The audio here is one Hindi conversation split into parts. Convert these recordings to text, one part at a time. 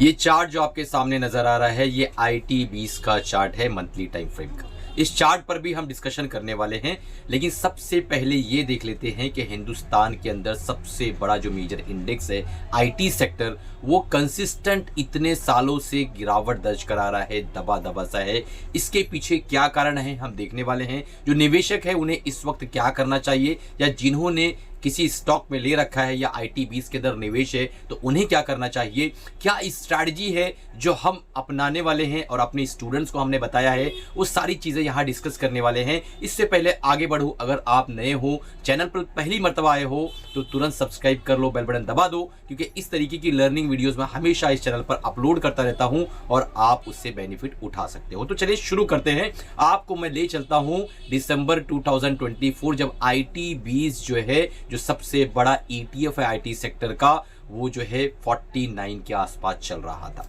ये चार्ट जो आपके सामने नजर आ रहा है ये IT20 का चार्ट है, मंथली टाइम फ्रेम का। इस चार्ट पर भी हम डिस्कशन करने वाले हैं, लेकिन सबसे पहले ये देख लेते हैं कि हिंदुस्तान के अंदर सबसे बड़ा जो मेजर इंडेक्स है IT सेक्टर, वो कंसिस्टेंट इतने सालों से गिरावट दर्ज करा रहा है, दबा दबा सा है। इसके पीछे क्या कारण है हम देखने वाले हैं। जो निवेशक है उन्हें इस वक्त क्या करना चाहिए, या जिन्होंने किसी स्टॉक में ले रखा है या IT20 के अंदर निवेश है तो उन्हें क्या करना चाहिए, क्या स्ट्रैटेजी है जो हम अपनाने वाले हैं और अपने स्टूडेंट्स को हमने बताया है, वो सारी चीज़ें यहाँ डिस्कस करने वाले हैं। इससे पहले आगे बढ़ूँ, अगर आप नए हो, चैनल पर पहली मर्तबा आए हो तो तुरंत सब्सक्राइब कर लो, बेल बटन दबा दो, क्योंकि इस तरीके की लर्निंग वीडियोज़ मैं हमेशा इस चैनल पर अपलोड करता रहता हूँ और आप उससे बेनिफिट उठा सकते हो। तो चलिए शुरू करते हैं। आपको मैं ले चलता हूँ दिसंबर 2024, जब IT20 जो है, जो सबसे बड़ा ETF है IT सेक्टर का, वो जो है 49 के आसपास चल रहा था।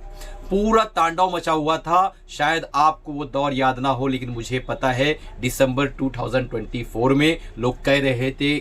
पूरा तांडव मचा हुआ था। शायद आपको वो दौर याद ना हो, लेकिन मुझे पता है दिसंबर 2024 में लोग कह रहे थे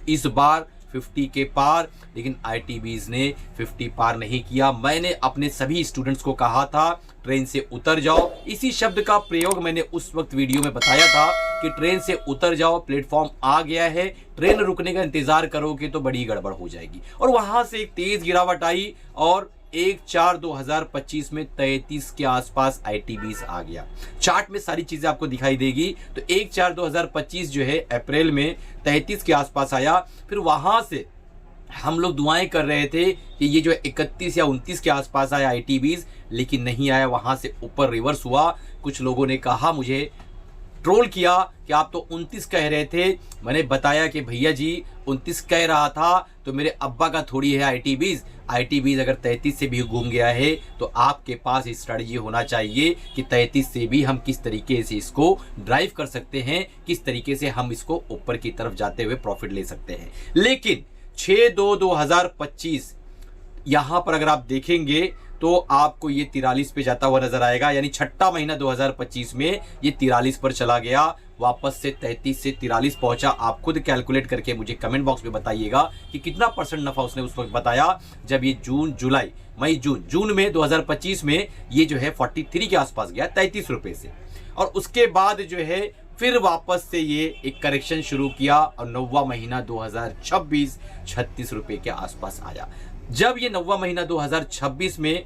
इस बार 50 के पार, लेकिन IT20 ने 50 पार नहीं किया। मैंने अपने सभी स्टूडेंट्स को कहा था ट्रेन से उतर जाओ। इसी शब्द का प्रयोग मैंने उस वक्त वीडियो में बताया था कि ट्रेन से उतर जाओ, प्लेटफॉर्म आ गया है, ट्रेन रुकने का इंतजार करोगे तो बड़ी गड़बड़ हो जाएगी। और वहां से एक तेज गिरावट आई और 1/4/2025 में 33 के आसपास IT20 आ गया। चार्ट में सारी चीजें आपको दिखाई देगी। तो 1/4/2025 जो है अप्रैल में 33 के आसपास आया। फिर वहां से हम लोग दुआएं कर रहे थे कि ये जो 31 या 29 के आसपास आया IT20, लेकिन नहीं आया। वहां से ऊपर रिवर्स हुआ। कुछ लोगों ने कहा, मुझे ट्रोल किया कि आप तो 29 कह रहे थे। मैंने बताया कि भैया जी 29 कह रहा था तो मेरे अब्बा का थोड़ी है IT20 अगर 33 से भी घूम गया है तो आपके पास स्ट्रेटजी होना चाहिए कि 33 से भी हम किस तरीके से इसको ड्राइव कर सकते हैं, किस तरीके से हम इसको ऊपर की तरफ जाते हुए प्रॉफिट ले सकते हैं। लेकिन 6/2/2025 यहां पर अगर आप देखेंगे तो आपको ये 43 पे जाता हुआ नजर आएगा, यानी छठा महीना 2025 में ये 43 पर चला गया, वापस से 33 से 43 पहुंचा। आप खुद कैलकुलेट करके मुझे कमेंट बॉक्स में बताइएगा कि कितना परसेंट नफा उसने उस वक्त बताया, जब ये जून में 2025 में ये जो है 43 के आसपास गया 33 रुपए से। और उसके बाद जो है फिर वापस से ये एक करेक्शन शुरू किया और 9वां महीना 2026 36 रुपए के आसपास आया। जब ये 9वां महीना 2025 में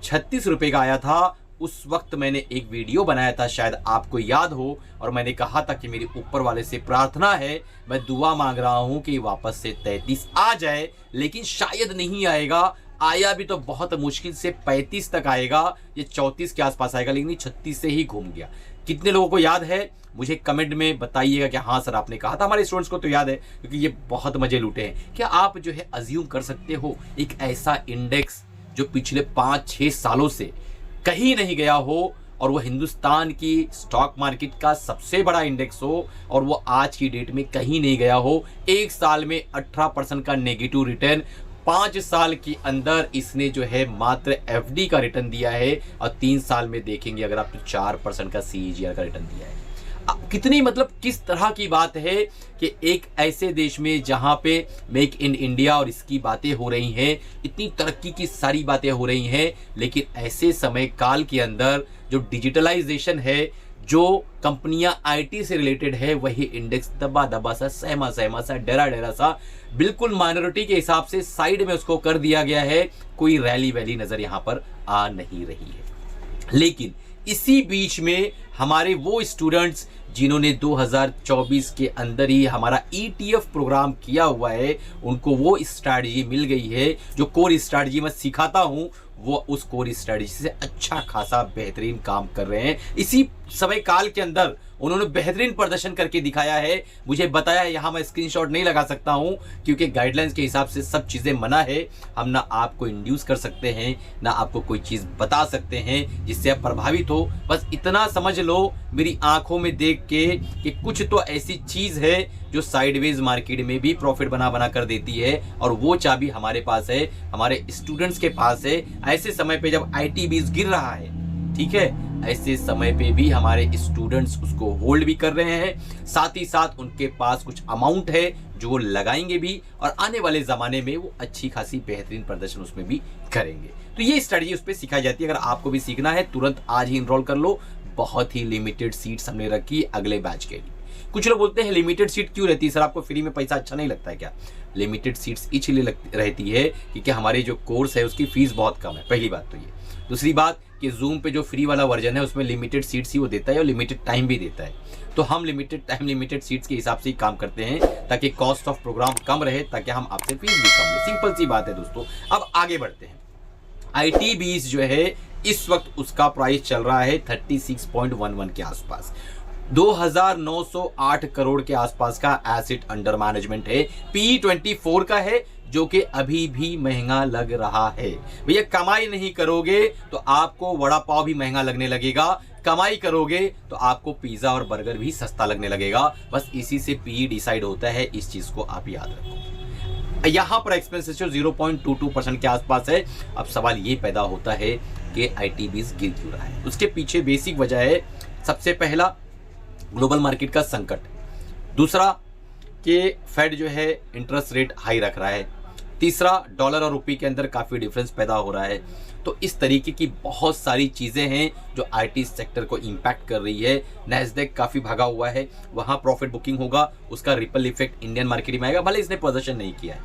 36 रुपए का आया था, उस वक्त मैंने एक वीडियो बनाया था, शायद आपको याद हो, और मैंने कहा था कि मेरी ऊपर वाले से प्रार्थना है, मैं दुआ मांग रहा हूं कि वापस से 33 आ जाए, लेकिन शायद नहीं आएगा। आया भी तो बहुत मुश्किल से 35 तक आएगा, ये 34 के आसपास आएगा, लेकिन 36 से ही घूम गया। कितने लोगों को याद है मुझे कमेंट में बताइएगा कि हाँ सर आपने कहा था। हमारे स्टूडेंट्स को तो याद है, क्योंकि ये बहुत मजे लूटे हैं। क्या आप जो है अज्यूम कर सकते हो एक ऐसा इंडेक्स जो पिछले 5-6 सालों से कहीं नहीं गया हो, और वो हिंदुस्तान की स्टॉक मार्केट का सबसे बड़ा इंडेक्स हो, और वो आज की डेट में कहीं नहीं गया हो। एक साल में 18% का नेगेटिव रिटर्न, 5 साल के अंदर इसने जो है मात्र FD का रिटर्न दिया है, और 3 साल में देखेंगे अगर आप तो 4% का CAGR का रिटर्न दिया है। कितनी मतलब किस तरह की बात है कि एक ऐसे देश में जहां पे मेक इन इंडिया और इसकी बातें हो रही हैं, इतनी तरक्की की सारी बातें हो रही हैं, लेकिन ऐसे समय काल के अंदर जो डिजिटलाइजेशन है, जो कंपनियां IT से रिलेटेड है, वही इंडेक्स दबा दबा सा, सहमा सा, डरा सा, बिल्कुल माइनॉरिटी के हिसाब से साइड में उसको कर दिया गया है। कोई रैली वैली नजर यहां पर आ नहीं रही है। लेकिन इसी बीच में हमारे वो स्टूडेंट्स जिन्होंने 2024 के अंदर ही हमारा ETF प्रोग्राम किया हुआ है, उनको वो स्ट्रैटेजी मिल गई है जो कोर स्ट्रैटेजी मैं सिखाता हूं, वो उस कोर स्ट्रैटेजी से अच्छा खासा बेहतरीन काम कर रहे हैं। इसी समय काल के अंदर उन्होंने बेहतरीन प्रदर्शन करके दिखाया है। मुझे बताया, यहाँ मैं स्क्रीनशॉट नहीं लगा सकता हूँ क्योंकि गाइडलाइंस के हिसाब से सब चीज़ें मना है। हम ना आपको इंड्यूस कर सकते हैं, ना आपको कोई चीज़ बता सकते हैं जिससे आप प्रभावित हो। बस इतना समझ लो मेरी आंखों में देख के कि कुछ तो ऐसी चीज़ है जो साइडवेज मार्केट में भी प्रॉफिट बना कर देती है, और वो चाबी हमारे पास है, हमारे स्टूडेंट्स के पास है। ऐसे समय पे जब IT20 गिर रहा है, ठीक है, ऐसे समय पे भी हमारे स्टूडेंट्स उसको होल्ड भी कर रहे हैं। साथ ही साथ उनके पास कुछ अमाउंट है जो वो लगाएंगे भी और आने वाले ज़माने में वो अच्छी खासी बेहतरीन प्रदर्शन उसमें भी करेंगे। तो ये स्ट्रेटजी उस पर सिखाई जाती है। अगर आपको भी सीखना है तुरंत आज ही इनरोल कर लो। बहुत ही लिमिटेड सीट्स हमने रखी अगले बैच के लिए। कुछ लोग बोलते हैं लिमिटेड सीट क्यों रहती है सर, आपको फ्री में पैसा अच्छा नहीं लगता है क्या? लिमिटेड सीट्स इसलिए रहती है क्योंकि हमारे जो कोर्स है उसकी फीस बहुत कम है, पहली बात तो ये। दूसरी बात कि जूम पे जो फ्री वाला वर्जन है उसमें लिमिटेड सीट्स ही वो देता है और लिमिटेड टाइम भी देता है। तो हम लिमिटेड टाइम लिमिटेड सीट्स के हिसाब से ही काम करते हैं ताकि कॉस्ट ऑफ प्रोग्राम कम रहे, ताकि हम आपसे फीस भी कम लें। सिंपल सी बात है दोस्तों। अब आगे बढ़ते हैं। ITBs जो है इस वक्त उसका प्राइस चल रहा है 36.11 के आसपास। 2908 करोड़ के आसपास का एसेट अंडर मैनेजमेंट है। P24 का है जो कि अभी भी महंगा लग रहा है। भैया कमाई नहीं करोगे तो आपको वड़ा पाव भी महंगा लगने लगेगा, कमाई करोगे तो आपको पिज्जा और बर्गर भी सस्ता लगने लगेगा। बस इसी से PE डिसाइड होता है, इस चीज को आप याद रखो। यहां पर एक्सपेंस रेशियो 0.22% के आसपास है। अब सवाल ये पैदा होता है कि ITBs गिर क्यों रहा है। उसके पीछे बेसिक वजह है, सबसे पहला ग्लोबल मार्केट का संकट, दूसरा कि फेड जो है इंटरेस्ट रेट हाई रख रहा है, तीसरा डॉलर और रुपये के अंदर काफ़ी डिफरेंस पैदा हो रहा है। तो इस तरीके की बहुत सारी चीज़ें हैं जो IT सेक्टर को इम्पैक्ट कर रही है। नैस्डैक काफ़ी भागा हुआ है, वहाँ प्रॉफिट बुकिंग होगा, उसका रिपल इफेक्ट इंडियन मार्केट में आएगा। भले इसने प्रदर्शन नहीं किया है,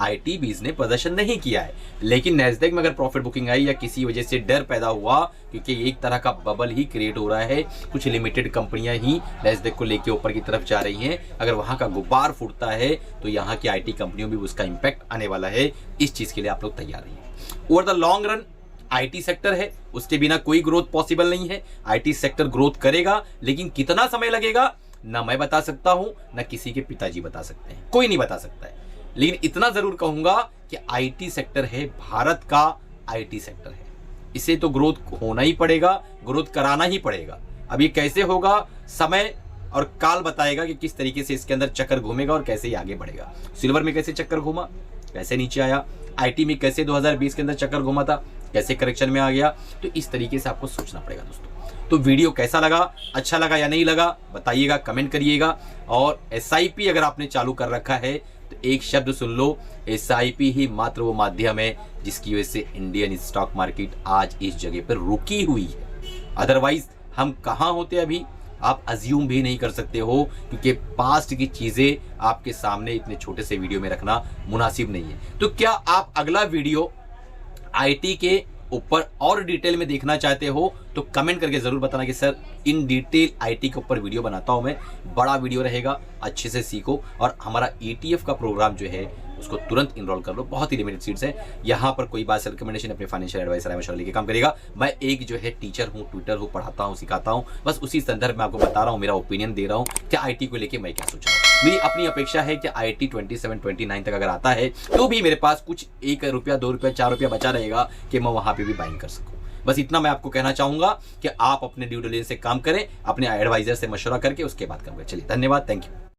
ITBs ने प्रदर्शन नहीं किया है, लेकिन नैस्डैक में अगर प्रॉफिट बुकिंग आई या किसी वजह से डर पैदा हुआ, क्योंकि एक तरह का बबल ही क्रिएट हो रहा है, कुछ लिमिटेड कंपनियां ही नैस्डैक को लेके ऊपर की तरफ जा रही हैं। अगर वहां का गुब्बार फूटता है तो यहाँ की IT कंपनियों में भी उसका इम्पैक्ट आने वाला है। इस चीज के लिए आप लोग तैयार रहिए। Over the long run IT sector है, उसके बिना कोई ग्रोथ पॉसिबल नहीं है। IT सेक्टर ग्रोथ करेगा, लेकिन कितना समय लगेगा ना मैं बता सकता हूं, ना किसी के पिताजी बता सकते हैं, कोई नहीं बता सकता है। लेकिन इतना जरूर कहूंगा कि IT सेक्टर है, भारत का IT सेक्टर है, इसे तो ग्रोथ होना ही पड़ेगा, ग्रोथ कराना ही पड़ेगा। अब ये कैसे होगा, समय और काल बताएगा कि किस तरीके से इसके अंदर चक्कर घूमेगा और कैसे ये आगे बढ़ेगा। सिल्वर में कैसे चक्कर घूमा, कैसे नीचे आया, IT में कैसे 2020 के अंदर चक्कर घूमा था, कैसे करेक्शन में आ गया। तो इस तरीके से आपको सोचना पड़ेगा दोस्तों। तो वीडियो कैसा लगा, अच्छा लगा या नहीं लगा बताइएगा, कमेंट करिएगा। और SIP अगर आपने चालू कर रखा है तो एक शब्द सुन लो, SIP ही मात्र वो माध्यम है जिसकी वजह से इंडियन स्टॉक मार्केट आज इस जगह पर रुकी हुई है। अदरवाइज हम कहाँ होते अभी, आप अज्यूम भी नहीं कर सकते हो, क्योंकि पास्ट की चीजें आपके सामने इतने छोटे से वीडियो में रखना मुनासिब नहीं है। तो क्या आप अगला वीडियो IT के ऊपर और डिटेल में देखना चाहते हो तो कमेंट करके जरूर बताना कि सर इन डिटेल IT के ऊपर वीडियो बनाता हूं मैं। बड़ा वीडियो रहेगा, अच्छे से सीखो। और हमारा ETF का प्रोग्राम जो है उसको तुरंत इनरोल कर लो, बहुत ही लिमिटेड सीट्स है। यहाँ पर कोई बात रिकमेंडेशन अपने फाइनेंशियल एडवाइजर है मशवरा लेके काम करेगा। मैं एक जो है टीचर हूँ, ट्विटर हूँ, पढ़ाता हूँ, सिखाता हूँ, बस उसी संदर्भ में आपको बता रहा हूँ, मेरा ओपिनियन दे रहा हूँ कि IT को लेके मैं क्या सोच रहा हूँ। मेरी अपनी अपेक्षा है कि IT 27-29 तक अगर आता है तो भी मेरे पास कुछ 1 रुपया, 2 रुपया, 4 रुपया बचा रहेगा कि मैं वहां पे भी बाइंग कर सकूं। बस इतना मैं आपको कहना चाहूंगा कि आप अपने ड्यू डिलिजेंस से काम करें, अपने एडवाइजर से मशवरा करके उसके बाद काम करें। चलिए, धन्यवाद, थैंक यू।